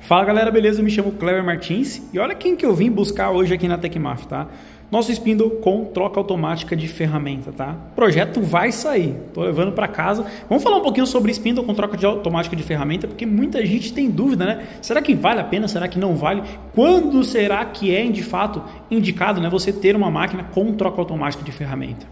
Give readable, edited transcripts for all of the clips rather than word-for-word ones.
Fala galera, beleza? Eu me chamo Cleber Martins e olha quem que eu vim buscar hoje aqui na Tecmaf, tá? Nosso spindle com troca automática de ferramenta, tá? O projeto vai sair, tô levando para casa. Vamos falar um pouquinho sobre spindle com troca automática de ferramenta, porque muita gente tem dúvida, né? Será que vale a pena? Será que não vale? Quando será que é de fato indicado, né, você ter uma máquina com troca automática de ferramenta?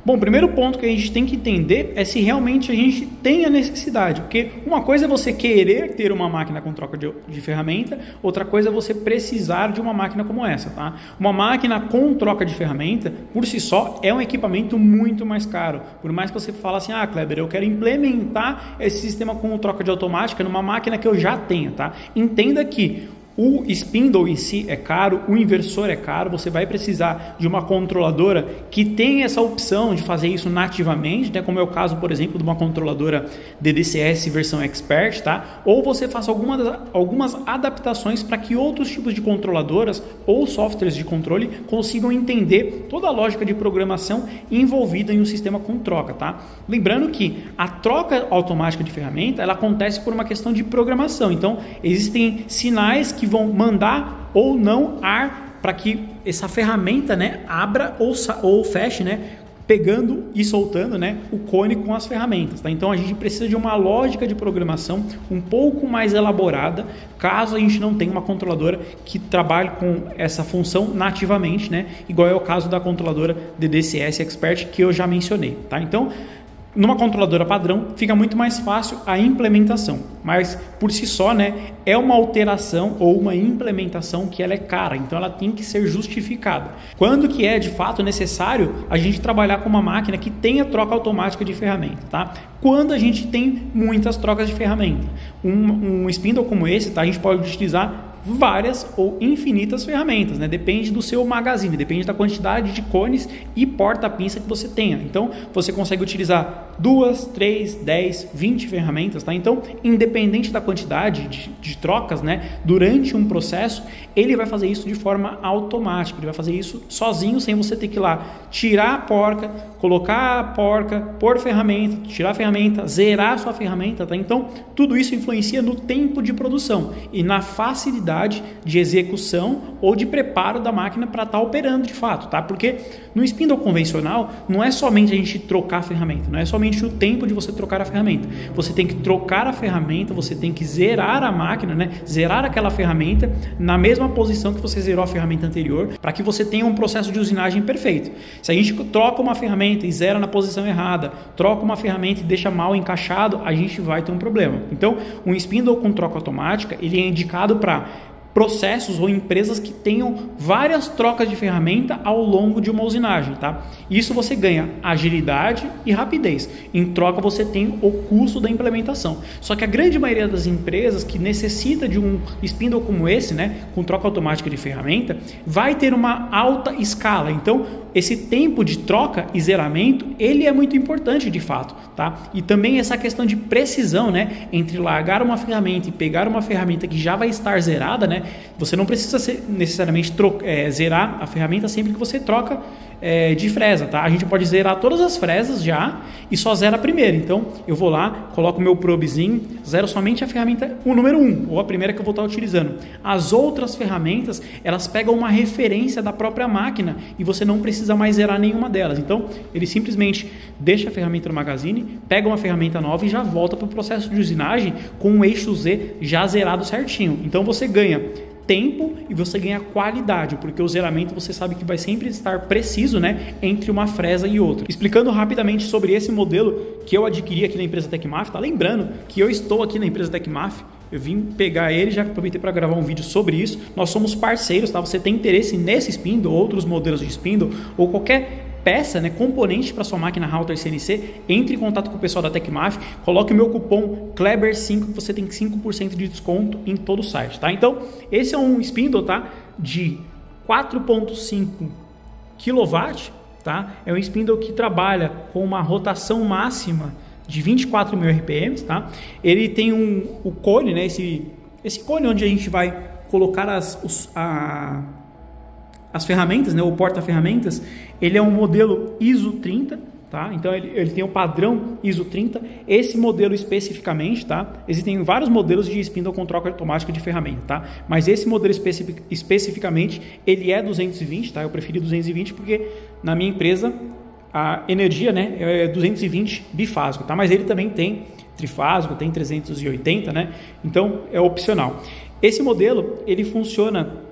Bom, o primeiro ponto que a gente tem que entender é se realmente a gente tem a necessidade, porque uma coisa é você querer ter uma máquina com troca de ferramenta, outra coisa é você precisar de uma máquina como essa, tá? Uma máquina com troca de ferramenta, por si só, é um equipamento muito mais caro. Por mais que você fale assim, Kleber, eu quero implementar esse sistema com troca de automática numa máquina que eu já tenho, tá? Entenda que o spindle em si é caro, o inversor é caro, você vai precisar de uma controladora que tenha essa opção de fazer isso nativamente, né? Como é o caso, por exemplo, de uma controladora DDCS versão Expert, tá? Ou você faça algumas adaptações para que outros tipos de controladoras ou softwares de controle consigam entender toda a lógica de programação envolvida em um sistema com troca, tá? Lembrando que a troca automática de ferramenta, ela acontece por uma questão de programação, então existem sinais que vão mandar ou não ar para que essa ferramenta, né, abra ou feche, né, pegando e soltando, né, o cone com as ferramentas, tá? Então a gente precisa de uma lógica de programação um pouco mais elaborada, caso a gente não tenha uma controladora que trabalhe com essa função nativamente, né, igual é o caso da controladora DDCS Expert que eu já mencionei, tá? Então, numa controladora padrão fica muito mais fácil a implementação, mas por si só, né, é uma alteração ou uma implementação que ela é cara, então ela tem que ser justificada. Quando que é de fato necessário a gente trabalhar com uma máquina que tenha troca automática de ferramenta, tá? Quando a gente tem muitas trocas de ferramenta. Um spindle como esse, tá, a gente pode utilizar várias ou infinitas ferramentas, né? Depende do seu magazine, depende da quantidade de cones e porta-pinça que você tenha. Então, você consegue utilizar 2, 3, 10, 20 ferramentas, tá? Então, independente da quantidade de trocas, né? Durante um processo, ele vai fazer isso de forma automática, ele vai fazer isso sozinho, sem você ter que ir lá tirar a porca, colocar a porca, pôr ferramenta, tirar a ferramenta, zerar a sua ferramenta, tá? Então, tudo isso influencia no tempo de produção e na facilidade de execução ou de preparo da máquina para estar operando de fato, tá? Porque no spindle convencional não é somente a gente trocar a ferramenta, não é somente o tempo de você trocar a ferramenta. Você tem que trocar a ferramenta, você tem que zerar a máquina, né? Zerar aquela ferramenta na mesma posição que você zerou a ferramenta anterior, para que você tenha um processo de usinagem perfeito. Se a gente troca uma ferramenta e zera na posição errada, troca uma ferramenta e deixa mal encaixado, a gente vai ter um problema. Então, um spindle com troca automática, ele é indicado para processos ou empresas que tenham várias trocas de ferramenta ao longo de uma usinagem, tá? Isso você ganha agilidade e rapidez. Em troca você tem o custo da implementação. Só que a grande maioria das empresas que necessita de um spindle como esse, né, com troca automática de ferramenta, vai ter uma alta escala. Então, esse tempo de troca e zeramento, ele é muito importante de fato, tá? E também essa questão de precisão, né, entre largar uma ferramenta e pegar uma ferramenta que já vai estar zerada, né? Você não precisa necessariamente zerar a ferramenta sempre que você troca de fresa, tá? A gente pode zerar todas as fresas já e só zera a primeira. Então, eu vou lá, coloco o meu probezinho, zero somente a ferramenta, o número 1, ou a primeira que eu vou estar utilizando. As outras ferramentas, elas pegam uma referência da própria máquina e você não precisa mais zerar nenhuma delas. Então, ele simplesmente deixa a ferramenta no magazine, pega uma ferramenta nova e já volta para o processo de usinagem com o eixo Z já zerado certinho. Então, você ganha tempo e você ganha qualidade, porque o zeramento você sabe que vai sempre estar preciso, né, entre uma fresa e outra. Explicando rapidamente sobre esse modelo que eu adquiri aqui na empresa Tecmaf, tá? Lembrando que eu estou aqui na empresa Tecmaf, eu vim pegar ele, já aproveitei para gravar um vídeo sobre isso. Nós somos parceiros, tá? Você tem interesse nesse spindle, outros modelos de spindle ou qualquer peça, né, componente para sua máquina router CNC, entre em contato com o pessoal da Tecmaf, coloque o meu cupom Kleber5 que você tem 5% de desconto em todo o site, tá? Então, esse é um spindle, tá, de 4.5 kW, tá? É um spindle que trabalha com uma rotação máxima de 24.000 RPM, tá? Ele tem o cone, né, esse cone onde a gente vai colocar as ferramentas, né, o porta-ferramentas, ele é um modelo ISO 30, tá? Então ele tem o padrão ISO 30, esse modelo especificamente, tá? Existem vários modelos de spindle com troca automática de ferramenta, tá? Mas esse modelo especificamente, ele é 220, tá? Eu preferi 220 porque na minha empresa a energia, né, é 220 bifásico, tá? Mas ele também tem trifásico, tem 380, né? Então é opcional. Esse modelo, ele funciona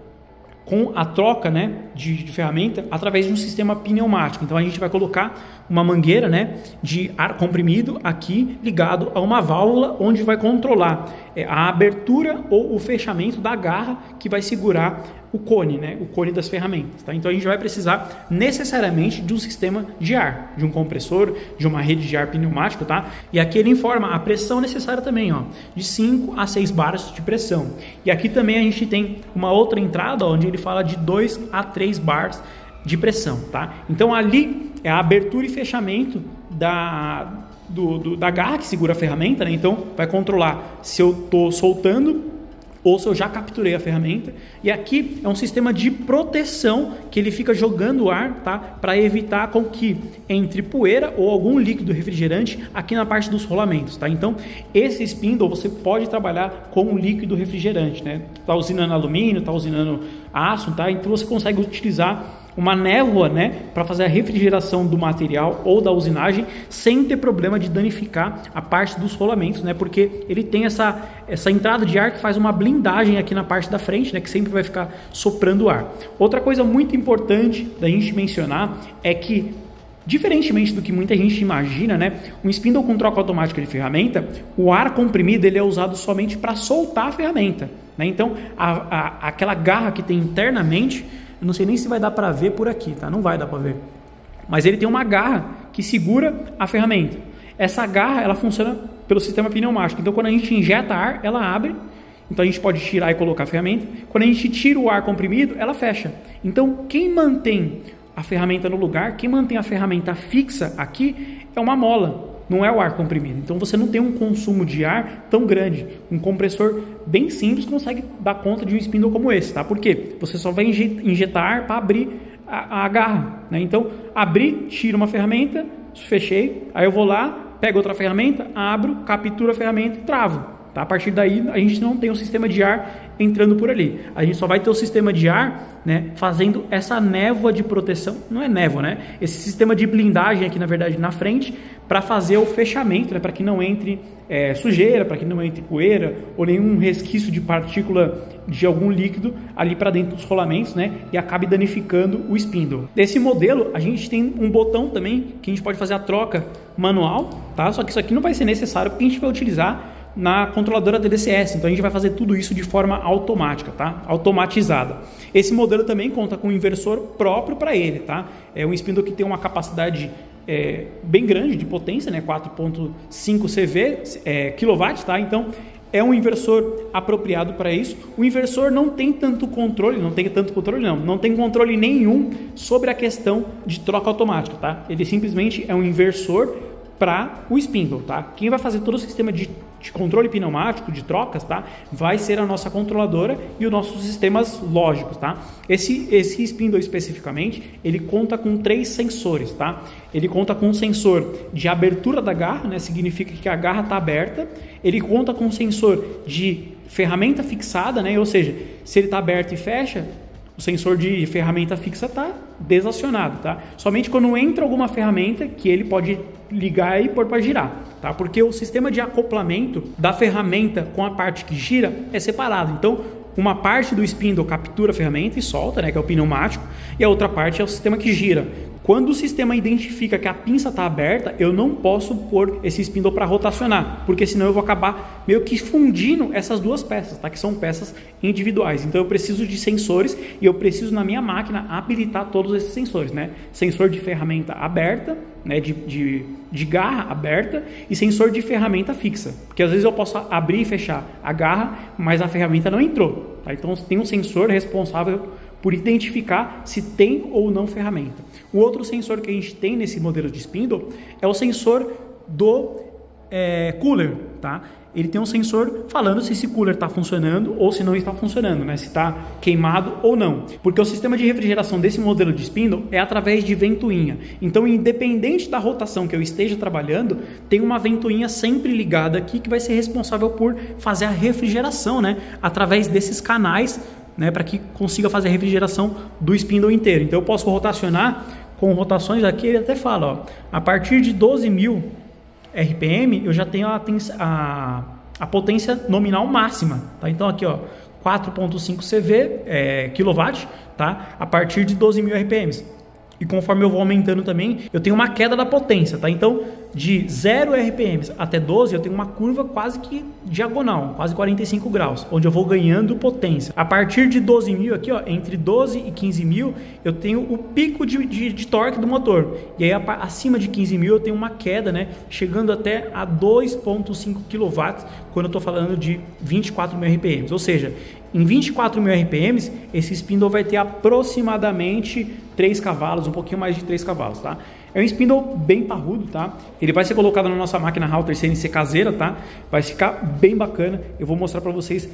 com a troca, né, de ferramenta através de um sistema pneumático. Então a gente vai colocar uma mangueira, né, de ar comprimido aqui ligado a uma válvula onde vai controlar a abertura ou o fechamento da garra que vai segurar o cone, né, o cone das ferramentas. Tá? Então a gente vai precisar necessariamente de um sistema de ar, de um compressor, de uma rede de ar pneumático, tá? E aqui ele informa a pressão necessária também, ó, de 5 a 6 bars de pressão. E aqui também a gente tem uma outra entrada, ó, onde ele fala de 2 a 3 bars de pressão, tá? Então ali é a abertura e fechamento da garra que segura a ferramenta, né? Então vai controlar se eu estou soltando ou se eu já capturei a ferramenta. E aqui é um sistema de proteção que ele fica jogando ar, tá? Para evitar com que entre poeira ou algum líquido refrigerante aqui na parte dos rolamentos, tá? Então esse spindle você pode trabalhar com um líquido refrigerante, né? Tá usinando alumínio, tá usinando aço, tá? Então você consegue utilizar uma névoa, né, para fazer a refrigeração do material ou da usinagem sem ter problema de danificar a parte dos rolamentos, né, porque ele tem essa entrada de ar que faz uma blindagem aqui na parte da frente, né, que sempre vai ficar soprando ar. Outra coisa muito importante da gente mencionar é que, diferentemente do que muita gente imagina, né, um spindle com troca automática de ferramenta, o ar comprimido ele é usado somente para soltar a ferramenta, né? Então aquela garra que tem internamente, eu não sei nem se vai dar para ver por aqui, tá? Não vai dar para ver. Mas ele tem uma garra que segura a ferramenta. Essa garra, ela funciona pelo sistema pneumático. Então, quando a gente injeta ar, ela abre. Então, a gente pode tirar e colocar a ferramenta. Quando a gente tira o ar comprimido, ela fecha. Então, quem mantém a ferramenta no lugar, quem mantém a ferramenta fixa aqui é uma mola. Não é o ar comprimido. Então você não tem um consumo de ar tão grande. Um compressor bem simples consegue dar conta de um spindle como esse, tá? Por quê? Você só vai injetar ar para abrir a garra, né? Então, abri, tiro uma ferramenta, fechei, aí eu vou lá, pego outra ferramenta, abro, capturo a ferramenta e travo. Tá? A partir daí, a gente não tem um sistema de ar entrando por ali. A gente só vai ter o sistema de ar, né, fazendo essa névoa de proteção. Não é névoa, né? Esse sistema de blindagem aqui, na verdade, na frente, para fazer o fechamento, né, para que não entre sujeira, para que não entre poeira ou nenhum resquício de partícula de algum líquido ali para dentro dos rolamentos, né, e acabe danificando o spindle. Desse modelo, a gente tem um botão também que a gente pode fazer a troca manual, tá? Só que isso aqui não vai ser necessário porque a gente vai utilizar na controladora TDCS, então a gente vai fazer tudo isso de forma automática, tá? Automatizada. Esse modelo também conta com um inversor próprio para ele, tá? É um spindle que tem uma capacidade bem grande de potência, né? 4.5 kW, tá? Então é um inversor apropriado para isso. O inversor não tem tanto controle, não tem controle nenhum sobre a questão de troca automática, tá? Ele simplesmente é um inversor para o spindle, tá? Quem vai fazer todo o sistema de controle pneumático, de trocas, tá? Vai ser a nossa controladora e os nossos sistemas lógicos, tá? Esse spindle especificamente, ele conta com 3 sensores, tá? Ele conta com um sensor de abertura da garra, né? Significa que a garra está aberta. Ele conta com um sensor de ferramenta fixada, né? Ou seja, se ele está aberto e fecha, o sensor de ferramenta fixa está desacionado, tá? Somente quando entra alguma ferramenta que ele pode ligar e pôr para girar, tá? Porque o sistema de acoplamento da ferramenta com a parte que gira é separado. Então, uma parte do spindle captura a ferramenta e solta, né, que é o pneumático, e a outra parte é o sistema que gira. Quando o sistema identifica que a pinça está aberta, eu não posso pôr esse spindle para rotacionar, porque senão eu vou acabar meio que fundindo essas duas peças, tá? Que são peças individuais. Então eu preciso de sensores e eu preciso na minha máquina habilitar todos esses sensores, né? Sensor de ferramenta aberta, né? De garra aberta e sensor de ferramenta fixa, porque às vezes eu posso abrir e fechar a garra, mas a ferramenta não entrou, tá? Então tem um sensor responsável por identificar se tem ou não ferramenta. O outro sensor que a gente tem nesse modelo de spindle é o sensor do cooler, tá? ele tem um sensor falando se esse cooler está funcionando ou se não está funcionando, né? Se está queimado ou não. Porque o sistema de refrigeração desse modelo de spindle é através de ventoinha. Então, independente da rotação que eu esteja trabalhando, tem uma ventoinha sempre ligada aqui que vai ser responsável por fazer a refrigeração, né? Através desses canais, né? Para que consiga fazer a refrigeração do spindle inteiro. Então, eu posso rotacionar com rotações aqui, ele até fala, ó, a partir de 12.000 RPM, eu já tenho a potência nominal máxima, tá? Então aqui, ó, 4.5 CV, kW, tá? A partir de 12.000 RPMs. E conforme eu vou aumentando também, eu tenho uma queda da potência, tá? Então, de 0 RPMs até 12, eu tenho uma curva quase que diagonal, quase 45 graus, onde eu vou ganhando potência. A partir de 12.000 aqui, ó, entre 12 e 15.000, eu tenho o pico de torque do motor. E aí, acima de 15.000, eu tenho uma queda, né? Chegando até a 2.5 kW, quando eu tô falando de 24.000 RPMs. Ou seja, em 24.000 RPMs, esse spindle vai ter aproximadamente 3 cavalos, um pouquinho mais de 3 cavalos, tá? É um spindle bem parrudo, tá? Ele vai ser colocado na nossa máquina Halter CNC caseira, tá? Vai ficar bem bacana. Eu vou mostrar para vocês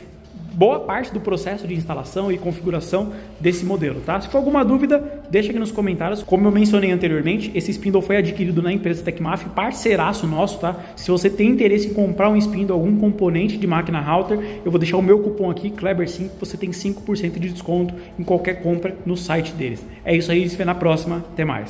boa parte do processo de instalação e configuração desse modelo, tá? Se for alguma dúvida, deixa aqui nos comentários. Como eu mencionei anteriormente, esse spindle foi adquirido na empresa Tecmaf, parceiraço nosso, tá? Se você tem interesse em comprar um spindle, algum componente de máquina Halter, eu vou deixar o meu cupom aqui, Kleber5, você tem 5% de desconto em qualquer compra no site deles. É isso aí, a gente se vê na próxima, até mais.